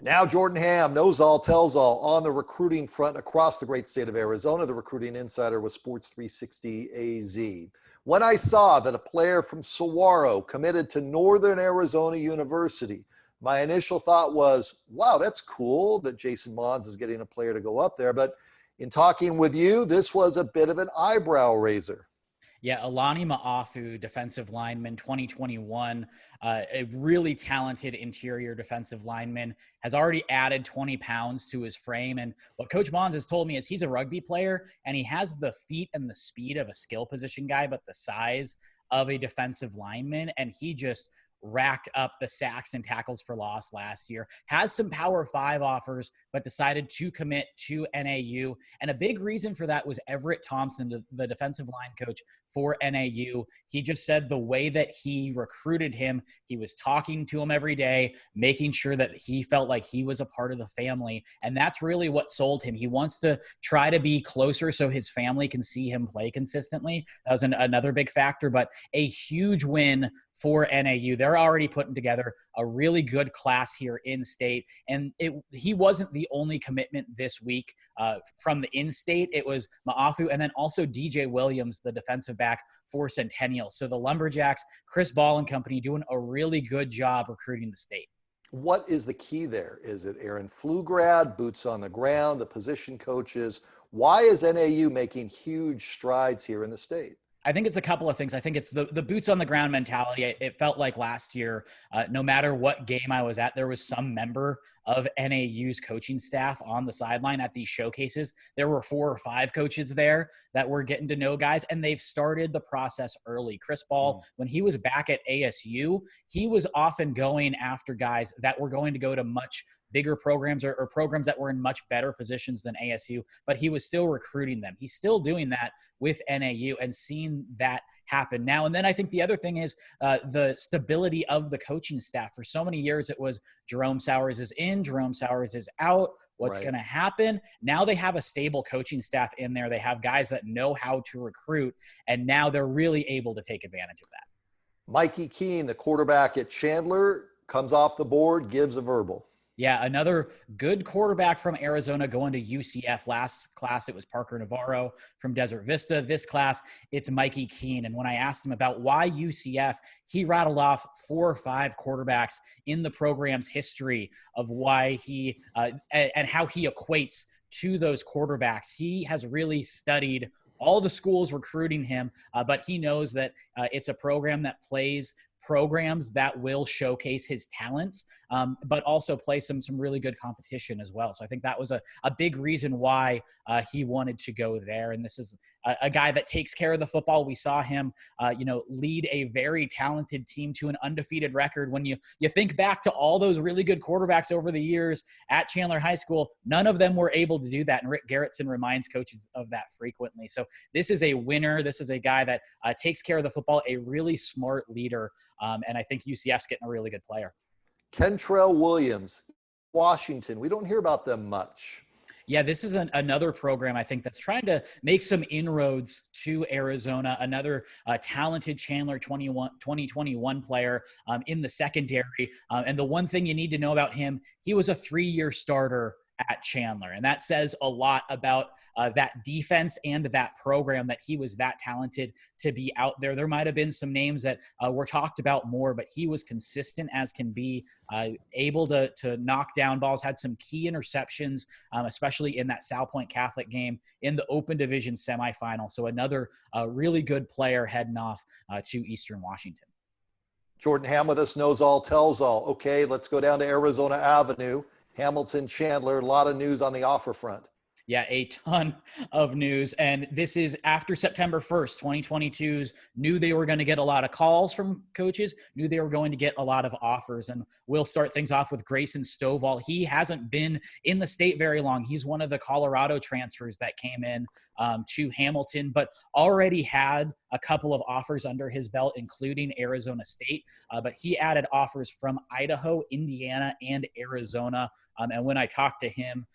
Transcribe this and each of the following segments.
Now, Jordan Ham knows all, tells all on the recruiting front across the great state of Arizona. The recruiting insider with Sports 360 AZ. When I saw that a player from Saguaro committed to Northern Arizona University, my initial thought was, wow, that's cool that Jason Mons is getting a player to go up there. But in talking with you, this was a bit of an eyebrow raiser. Yeah, Alani Ma'afu, defensive lineman, 2021, a really talented interior defensive lineman, has already added 20 pounds to his frame. And what Coach Mons has told me is he's a rugby player and he has the feet and the speed of a skill position guy, but the size of a defensive lineman. And he just racked up the sacks and tackles for loss last year, has some Power 5 offers, but decided to commit to NAU. And a big reason for that was Everett Thompson, the defensive line coach for NAU. He just said the way that he recruited him, he was talking to him every day, making sure that he felt like he was a part of the family. And that's really what sold him. He wants to try to be closer so his family can see him play consistently. That was another big factor, but a huge win for NAU. They're already putting together a really good class here in state. And he wasn't the only commitment this week from the in-state. It was Ma'afu and then also DJ Williams, the defensive back for Centennial. So the Lumberjacks, Chris Ball and company doing a really good job recruiting the state. What is the key there? Is it Aaron Pflugrad, boots on the ground, the position coaches? Why is NAU making huge strides here in the state? I think it's a couple of things. I think it's the boots on the ground mentality. It felt like last year, no matter what game I was at, there was some member of NAU's coaching staff on the sideline at these showcases. There were 4 or 5 coaches there that were getting to know guys, and they've started the process early. Chris Ball, when he was back at ASU, he was often going after guys that were going to go to much bigger programs or programs that were in much better positions than ASU, but he was still recruiting them. He's still doing that with NAU and seeing that happen now. And then I think the other thing is the stability of the coaching staff. For so many years, it was Jerome Sowers is in, Jerome Sowers is out. What's going to happen? Now they have a stable coaching staff in there. They have guys that know how to recruit, and now they're really able to take advantage of that. Mikey Keene, the quarterback at Chandler, comes off the board, gives a verbal. Yeah, another good quarterback from Arizona going to UCF. Last class, it was Parker Navarro from Desert Vista. This class, it's Mikey Keene. And when I asked him about why UCF, he rattled off 4 or 5 quarterbacks in the program's history of why he and how he equates to those quarterbacks. He has really studied all the schools recruiting him, but he knows that it's a program that plays programs that will showcase his talents, but also play some really good competition as well. So I think that was a big reason why he wanted to go there. And this is a guy that takes care of the football. We saw him, lead a very talented team to an undefeated record. When you think back to all those really good quarterbacks over the years at Chandler High School, none of them were able to do that. And Rick Garrettson reminds coaches of that frequently. So this is a winner. This is a guy that takes care of the football, a really smart leader. And I think UCF's getting a really good player. Kentrell Williams, Washington. We don't hear about them much. Yeah, this is another program, I think, that's trying to make some inroads to Arizona. Another talented Chandler 2021 player in the secondary. And the one thing you need to know about him, he was a 3-year starter at Chandler. And that says a lot about that defense and that program, that he was that talented to be out there. There might have been some names that were talked about more, but he was consistent as can be, able to knock down balls, had some key interceptions, especially in that Sal Point Catholic game in the Open Division semifinal. So another really good player heading off to Eastern Washington. Jordan Ham with us, knows all, tells all. Okay, let's go down to Arizona Avenue. Hamilton, Chandler, a lot of news on the offer front. Yeah, a ton of news. And this is after September 1st, 2022's knew they were going to get a lot of calls from coaches, knew they were going to get a lot of offers. And we'll start things off with Grayson Stovall. He hasn't been in the state very long. He's one of the Colorado transfers that came in to Hamilton, but already had a couple of offers under his belt, including Arizona State. But he added offers from Idaho, Indiana, and Arizona. And when I talked to him,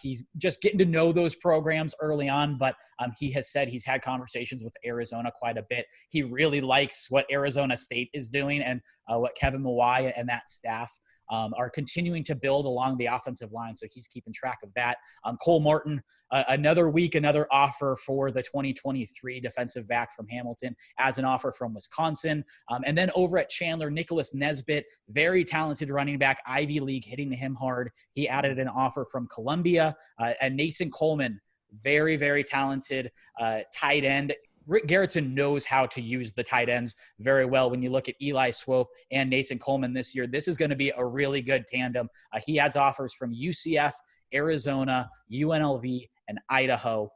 he's just getting to know those programs early on, but he has said he's had conversations with Arizona quite a bit. He really likes what Arizona State is doing and what Kevin Mawaya and that staff are continuing to build along the offensive line, so he's keeping track of that. Cole Martin, another week, another offer for the 2023 defensive back from Hamilton, as an offer from Wisconsin. And then over at Chandler, Nicholas Nesbitt, very talented running back, Ivy League, hitting him hard. He added an offer from Columbia. And Nason Coleman, very, very talented tight end. Rick Garrettson knows how to use the tight ends very well. When you look at Eli Swope and Nason Coleman this year, this is going to be a really good tandem. He adds offers from UCF, Arizona, UNLV, and Idaho.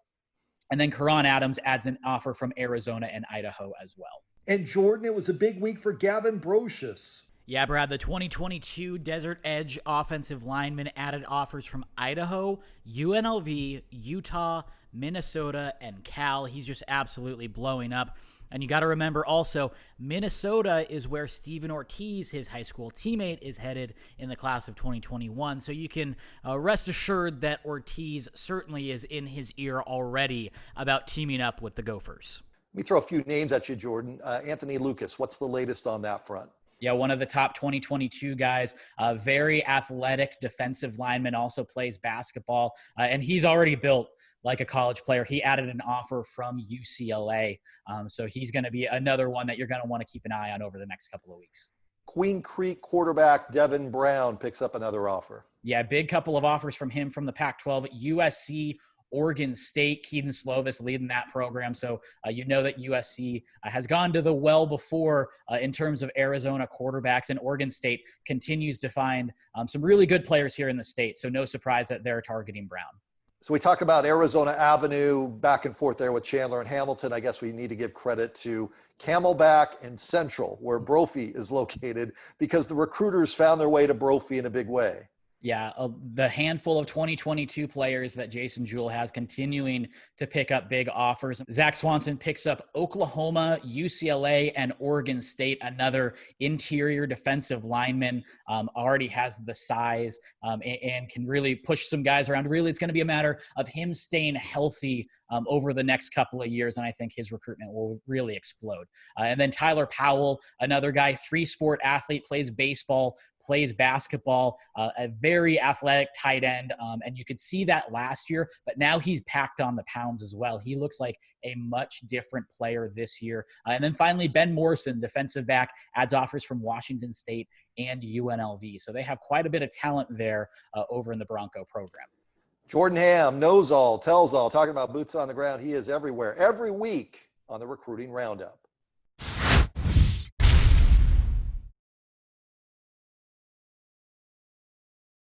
And then Karan Adams adds an offer from Arizona and Idaho as well. And Jordan, it was a big week for Gavin Brocious. Yeah, Brad, the 2022 Desert Edge offensive lineman added offers from Idaho, UNLV, Utah, Minnesota, and Cal. He's just absolutely blowing up. And you got to remember also, Minnesota is where Steven Ortiz, his high school teammate, is headed in the class of 2021. So you can rest assured that Ortiz certainly is in his ear already about teaming up with the Gophers. Let me throw a few names at you, Jordan. Anthony Lucas, what's the latest on that front? Yeah, one of the top 2022 guys, very athletic defensive lineman, also plays basketball, and he's already built like a college player. He added an offer from UCLA, so he's going to be another one that you're going to want to keep an eye on over the next couple of weeks. Queen Creek quarterback Devin Brown picks up another offer. Yeah, big couple of offers from him from the Pac-12, USC, Oregon State. Keaton Slovis leading that program. So you know that USC has gone to the well before in terms of Arizona quarterbacks, and Oregon State continues to find some really good players here in the state. So no surprise that they're targeting Brown. So we talk about Arizona Avenue back and forth there with Chandler and Hamilton. I guess we need to give credit to Camelback and Central, where Brophy is located, because the recruiters found their way to Brophy in a big way. Yeah, the handful of 2022 players that Jason Jewell has continuing to pick up big offers. Zach Swanson picks up Oklahoma, UCLA, and Oregon State, another interior defensive lineman, already has the size and can really push some guys around. Really, it's going to be a matter of him staying healthy over the next couple of years, and I think his recruitment will really explode. And then Tyler Powell, another guy, three-sport athlete, plays baseball, plays basketball, a very athletic tight end. And you could see that last year, but now he's packed on the pounds as well. He looks like a much different player this year. And then finally, Ben Morrison, defensive back, adds offers from Washington State and UNLV. So they have quite a bit of talent there over in the Bronco program. Jordan Ham knows all, tells all, talking about boots on the ground. He is everywhere, every week on the Recruiting Roundup.